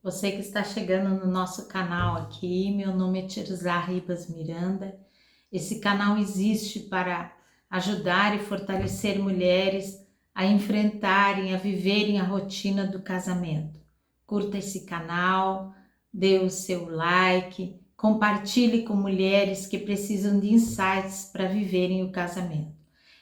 Você que está chegando no nosso canal aqui, meu nome é Tirzá Ribas Miranda. Esse canal existe para ajudar e fortalecer mulheres a enfrentarem, a viverem a rotina do casamento. Curta esse canal, dê o seu like, compartilhe com mulheres que precisam de insights para viverem o casamento.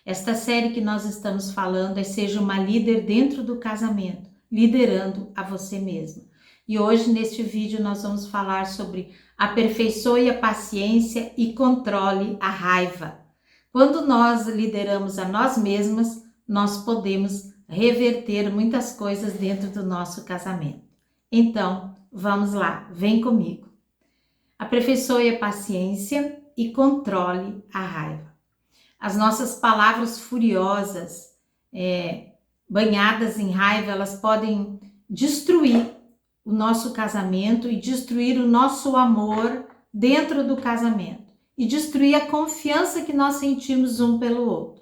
Esta série que nós estamos falando é Seja uma Líder dentro do casamento, liderando a você mesma. E hoje, neste vídeo, nós vamos falar sobre aperfeiçoe a paciência e controle a raiva. Quando nós lideramos a nós mesmas, nós podemos reverter muitas coisas dentro do nosso casamento. Então, vamos lá, vem comigo. Aperfeiçoe a paciência e controle a raiva. As nossas palavras furiosas, banhadas em raiva, elas podem destruir o nosso casamento e destruir o nosso amor dentro do casamento e destruir a confiança que nós sentimos um pelo outro.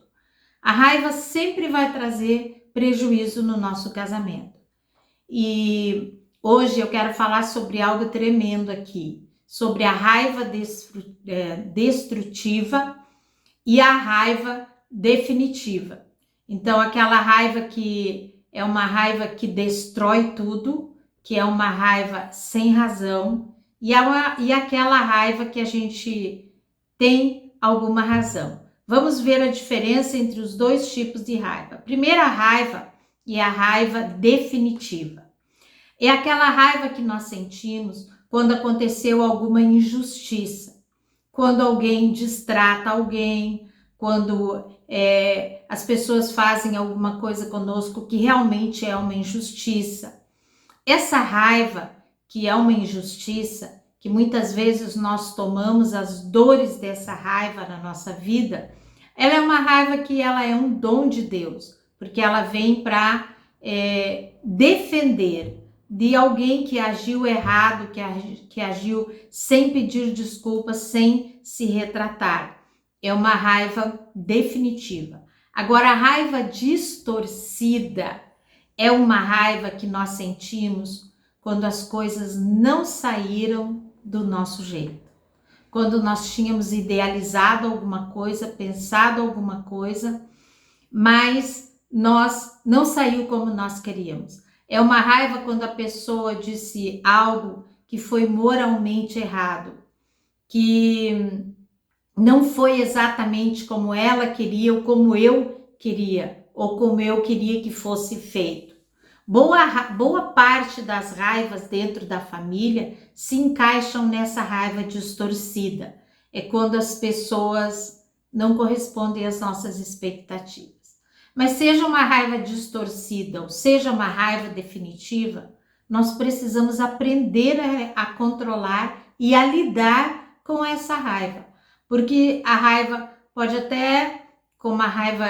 A raiva sempre vai trazer prejuízo no nosso casamento. E hoje eu quero falar sobre algo tremendo aqui, sobre a raiva destrutiva e a raiva definitiva. Então, aquela raiva que é uma raiva que destrói tudo, que é uma raiva sem razão, e aquela raiva que a gente tem alguma razão. Vamos ver a diferença entre os dois tipos de raiva. A primeira raiva é a raiva definitiva. É aquela raiva que nós sentimos quando aconteceu alguma injustiça, quando alguém destrata alguém, quando as pessoas fazem alguma coisa conosco que realmente é uma injustiça. Essa raiva, que é uma injustiça, que muitas vezes nós tomamos as dores dessa raiva na nossa vida, ela é uma raiva que ela é um dom de Deus, porque ela vem para defender de alguém que agiu errado, que agiu sem pedir desculpas, sem se retratar. É uma raiva definitiva. Agora, a raiva distorcida é uma raiva que nós sentimos quando as coisas não saíram do nosso jeito. Quando nós tínhamos idealizado alguma coisa, pensado alguma coisa, mas não saiu como nós queríamos. É uma raiva quando a pessoa disse algo que foi moralmente errado, que não foi exatamente como ela queria ou como eu queria, ou como eu queria que fosse feito. Boa parte das raivas dentro da família se encaixam nessa raiva distorcida. É quando as pessoas não correspondem às nossas expectativas. Mas seja uma raiva distorcida ou seja uma raiva definitiva, nós precisamos aprender a controlar e a lidar com essa raiva. Porque a raiva pode até, como a raiva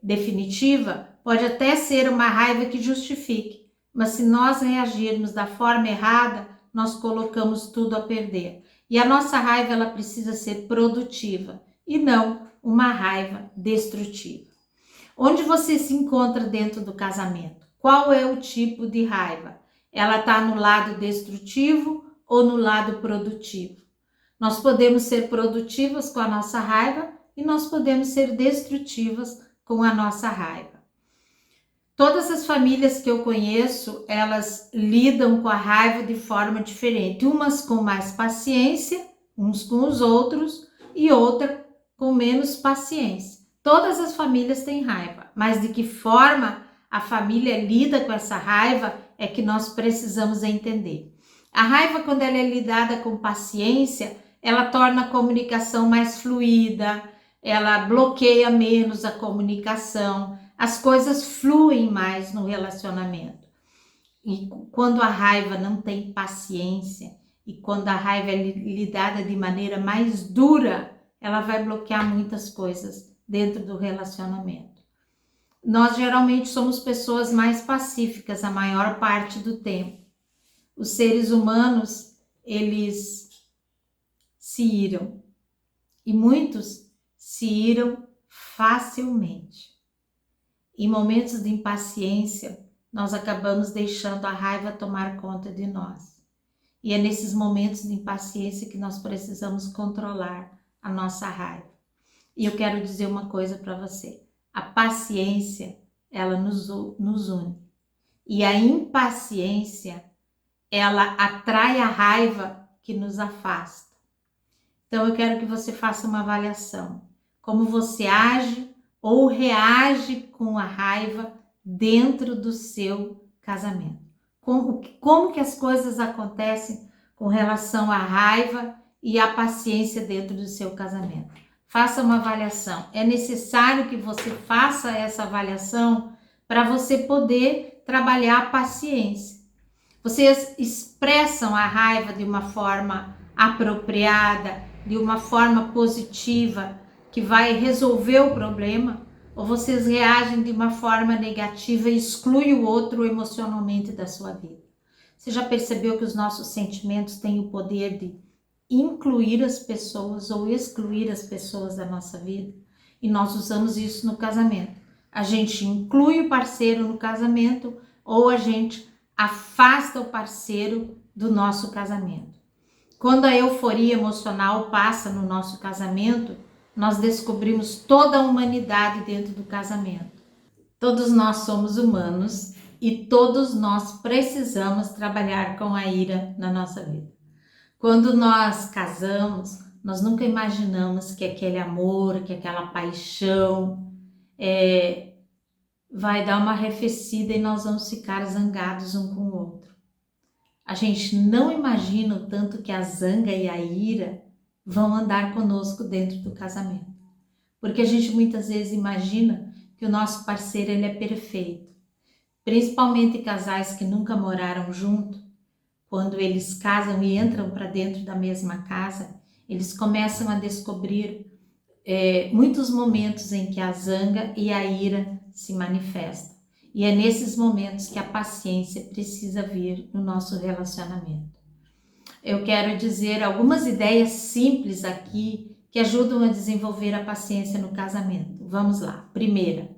definitiva, pode até ser uma raiva que justifique, mas se nós reagirmos da forma errada, nós colocamos tudo a perder. E a nossa raiva, ela precisa ser produtiva e não uma raiva destrutiva. Onde você se encontra dentro do casamento? Qual é o tipo de raiva? Ela está no lado destrutivo ou no lado produtivo? Nós podemos ser produtivas com a nossa raiva e nós podemos ser destrutivas com a nossa raiva. Todas as famílias que eu conheço, elas lidam com a raiva de forma diferente. Umas com mais paciência, uns com os outros, e outra com menos paciência. Todas as famílias têm raiva, mas de que forma a família lida com essa raiva é que nós precisamos entender. A raiva, quando ela é lidada com paciência, ela torna a comunicação mais fluida, ela bloqueia menos a comunicação, as coisas fluem mais no relacionamento. E quando a raiva não tem paciência e quando a raiva é lidada de maneira mais dura, ela vai bloquear muitas coisas dentro do relacionamento. Nós geralmente somos pessoas mais pacíficas a maior parte do tempo. Os seres humanos, eles se iram e muitos se iram facilmente. Em momentos de impaciência, nós acabamos deixando a raiva tomar conta de nós. E é nesses momentos de impaciência que nós precisamos controlar a nossa raiva. E eu quero dizer uma coisa para você. A paciência, ela nos une. E a impaciência, ela atrai a raiva que nos afasta. Então eu quero que você faça uma avaliação. Como você age ou reage com a raiva dentro do seu casamento. Como que as coisas acontecem com relação à raiva e à paciência dentro do seu casamento. Faça uma avaliação. É necessário que você faça essa avaliação para você poder trabalhar a paciência. Vocês expressam a raiva de uma forma apropriada, de uma forma positiva, que vai resolver o problema, ou vocês reagem de uma forma negativa e excluem o outro emocionalmente da sua vida? Você já percebeu que os nossos sentimentos têm o poder de incluir as pessoas ou excluir as pessoas da nossa vida? E nós usamos isso no casamento. A gente inclui o parceiro no casamento ou a gente afasta o parceiro do nosso casamento. Quando a euforia emocional passa no nosso casamento, nós descobrimos toda a humanidade dentro do casamento. Todos nós somos humanos e todos nós precisamos trabalhar com a ira na nossa vida. Quando nós casamos, nós nunca imaginamos que aquele amor, que aquela paixão vai dar uma arrefecida e nós vamos ficar zangados um com o outro. A gente não imagina o tanto que a zanga e a ira vão andar conosco dentro do casamento. Porque a gente muitas vezes imagina que o nosso parceiro ele é perfeito. Principalmente casais que nunca moraram junto, quando eles casam e entram para dentro da mesma casa, eles começam a descobrir muitos momentos em que a zanga e a ira se manifestam. E é nesses momentos que a paciência precisa vir no nosso relacionamento. Eu quero dizer algumas ideias simples aqui que ajudam a desenvolver a paciência no casamento. Vamos lá. Primeira,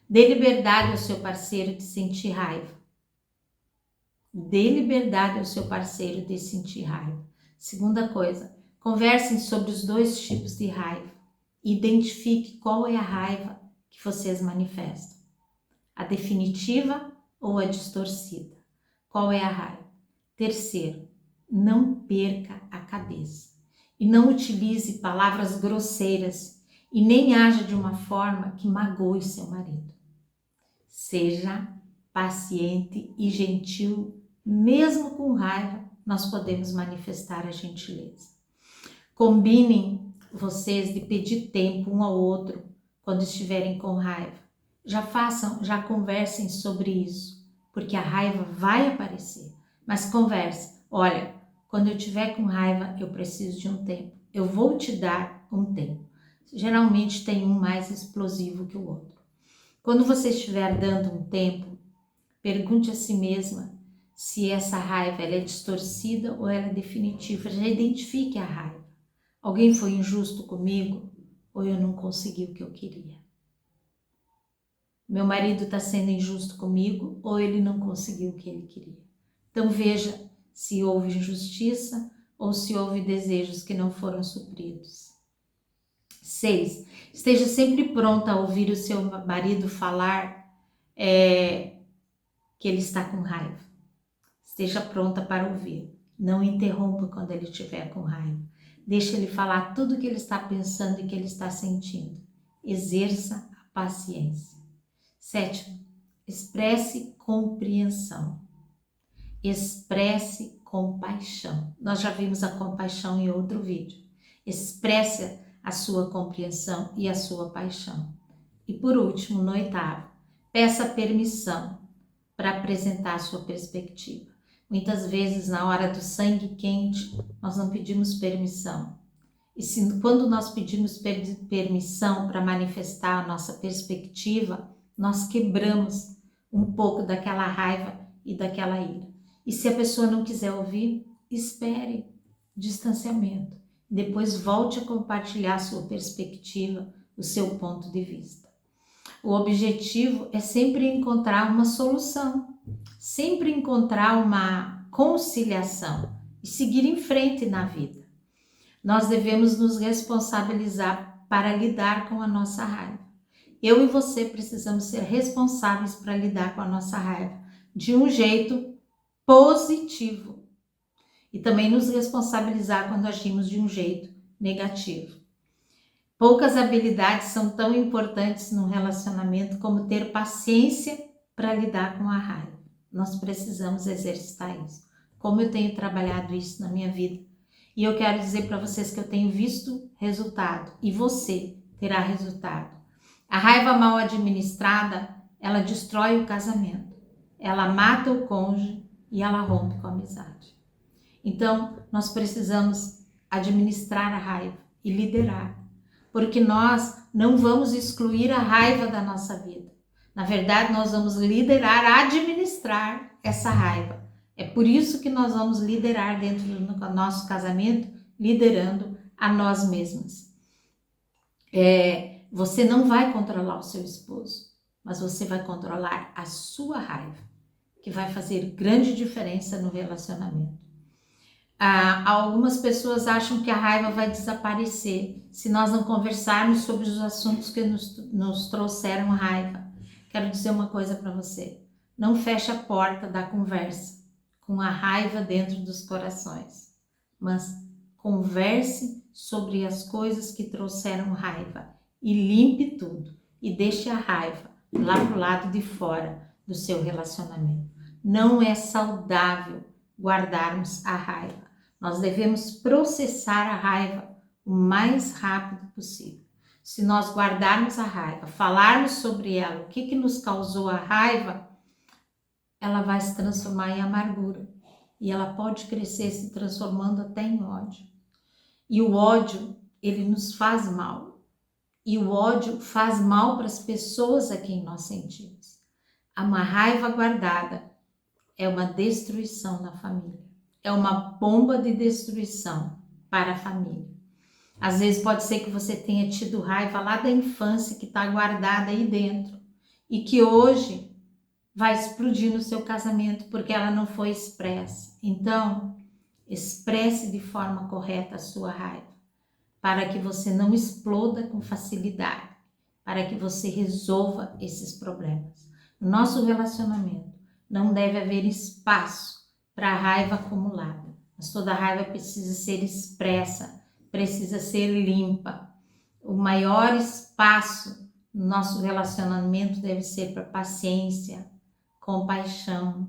dê liberdade ao seu parceiro de sentir raiva. Dê liberdade ao seu parceiro de sentir raiva. Segunda coisa, conversem sobre os dois tipos de raiva. Identifique qual é a raiva que vocês manifestam. A definitiva ou a distorcida? Qual é a raiva? Terceiro, não perca a cabeça e não utilize palavras grosseiras e nem haja de uma forma que magoe seu marido. Seja paciente e gentil, mesmo com raiva, nós podemos manifestar a gentileza. Combinem vocês de pedir tempo um ao outro quando estiverem com raiva. Já conversem sobre isso, porque a raiva vai aparecer, mas converse. Olha, quando eu estiver com raiva, eu preciso de um tempo. Eu vou te dar um tempo. Geralmente tem um mais explosivo que o outro. Quando você estiver dando um tempo, pergunte a si mesma se essa raiva ela é distorcida ou ela é definitiva. Já identifique a raiva. Alguém foi injusto comigo ou eu não consegui o que eu queria? Meu marido está sendo injusto comigo ou ele não conseguiu o que ele queria? Então veja se houve injustiça ou se houve desejos que não foram supridos. 6. Esteja sempre pronta a ouvir o seu marido falar que ele está com raiva. Esteja pronta para ouvir. Não interrompa quando ele estiver com raiva. Deixe ele falar tudo o que ele está pensando e que ele está sentindo. Exerça a paciência. 7. Expresse compreensão. Expresse compaixão. Nós já vimos a compaixão em outro vídeo. Expresse a sua compreensão e a sua paixão. E por último, no 8º, peça permissão para apresentar a sua perspectiva. Muitas vezes, na hora do sangue quente, nós não pedimos permissão. E quando nós pedimos permissão para manifestar a nossa perspectiva, nós quebramos um pouco daquela raiva e daquela ira. E se a pessoa não quiser ouvir, espere distanciamento. Depois volte a compartilhar a sua perspectiva, o seu ponto de vista. O objetivo é sempre encontrar uma solução. sempre encontrar uma conciliação e seguir em frente na vida. Nós devemos nos responsabilizar para lidar com a nossa raiva. Eu e você precisamos ser responsáveis para lidar com a nossa raiva de um jeito positivo e também nos responsabilizar quando agimos de um jeito negativo. Poucas habilidades são tão importantes num relacionamento como ter paciência para lidar com a raiva. Nós precisamos exercitar isso. Como eu tenho trabalhado isso na minha vida. E eu quero dizer para vocês que eu tenho visto resultado e você terá resultado. A raiva mal administrada, ela destrói o casamento, ela mata o cônjuge e ela rompe com a amizade. Então, nós precisamos administrar a raiva e liderar, porque nós não vamos excluir a raiva da nossa vida. Na verdade, nós vamos liderar, administrar essa raiva. É por isso que nós vamos liderar dentro do nosso casamento, liderando a nós mesmas. Você não vai controlar o seu esposo, mas você vai controlar a sua raiva, que vai fazer grande diferença no relacionamento. Algumas pessoas acham que a raiva vai desaparecer se nós não conversarmos sobre os assuntos que nos trouxeram raiva. Quero dizer uma coisa para você, não feche a porta da conversa com a raiva dentro dos corações, mas converse sobre as coisas que trouxeram raiva e limpe tudo e deixe a raiva lá pro lado de fora do seu relacionamento. Não é saudável guardarmos a raiva. Nós devemos processar a raiva o mais rápido possível. Se nós guardarmos a raiva, falarmos sobre ela, o que nos causou a raiva, ela vai se transformar em amargura e ela pode crescer se transformando até em ódio. E o ódio, ele nos faz mal. E o ódio faz mal para as pessoas a quem nós sentimos. Uma raiva guardada é uma destruição na família. É uma bomba de destruição para a família. Às vezes pode ser que você tenha tido raiva lá da infância que está guardada aí dentro e que hoje vai explodir no seu casamento porque ela não foi expressa. Então, expresse de forma correta a sua raiva para que você não exploda com facilidade, para que você resolva esses problemas. No nosso relacionamento não deve haver espaço para a raiva acumulada, mas toda raiva precisa ser expressa, precisa ser limpa. O maior espaço no nosso relacionamento deve ser para paciência, compaixão,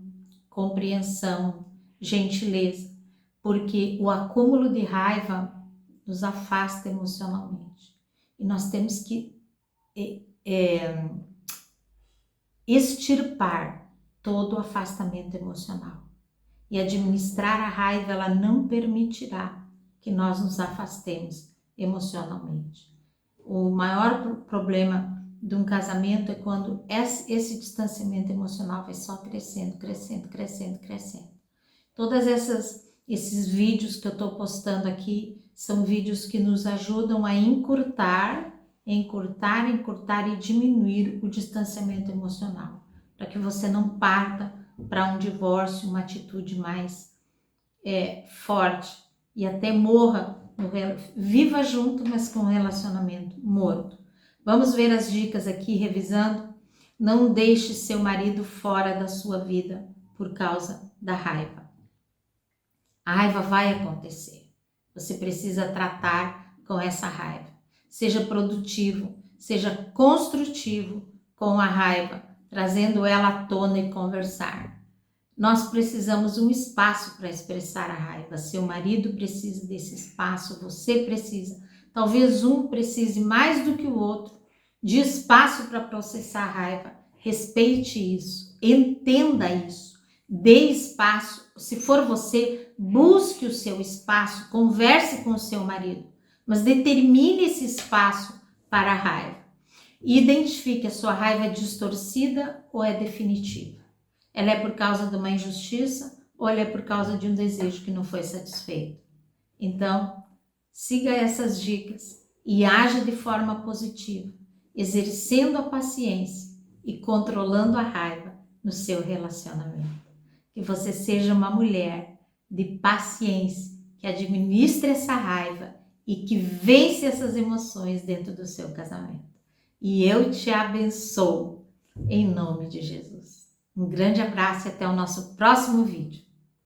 compreensão, gentileza, porque o acúmulo de raiva nos afasta emocionalmente. E nós temos que extirpar todo o afastamento emocional. E administrar a raiva, ela não permitirá que nós nos afastemos emocionalmente. O maior problema de um casamento é quando esse distanciamento emocional vai só crescendo, crescendo, crescendo, crescendo. Todas esses vídeos que eu estou postando aqui são vídeos que nos ajudam a encurtar e diminuir o distanciamento emocional, para que você não parta para um divórcio, uma atitude mais forte e até morra, viva junto, mas com um relacionamento morto. Vamos ver as dicas aqui, revisando. Não deixe seu marido fora da sua vida por causa da raiva. A raiva vai acontecer. Você precisa tratar com essa raiva. Seja produtivo, seja construtivo com a raiva, trazendo ela à tona e conversar. Nós precisamos de um espaço para expressar a raiva. Seu marido precisa desse espaço, você precisa. Talvez um precise mais do que o outro de espaço para processar a raiva. Respeite isso, entenda isso, dê espaço. Se for você, busque o seu espaço, converse com o seu marido, mas determine esse espaço para a raiva. E identifique a sua raiva é distorcida ou é definitiva. Ela é por causa de uma injustiça ou ela é por causa de um desejo que não foi satisfeito. Então, siga essas dicas e haja de forma positiva, exercendo a paciência e controlando a raiva no seu relacionamento. que você seja uma mulher de paciência, que administre essa raiva e que vence essas emoções dentro do seu casamento. E eu te abençoo em nome de Jesus. Um grande abraço e até o nosso próximo vídeo.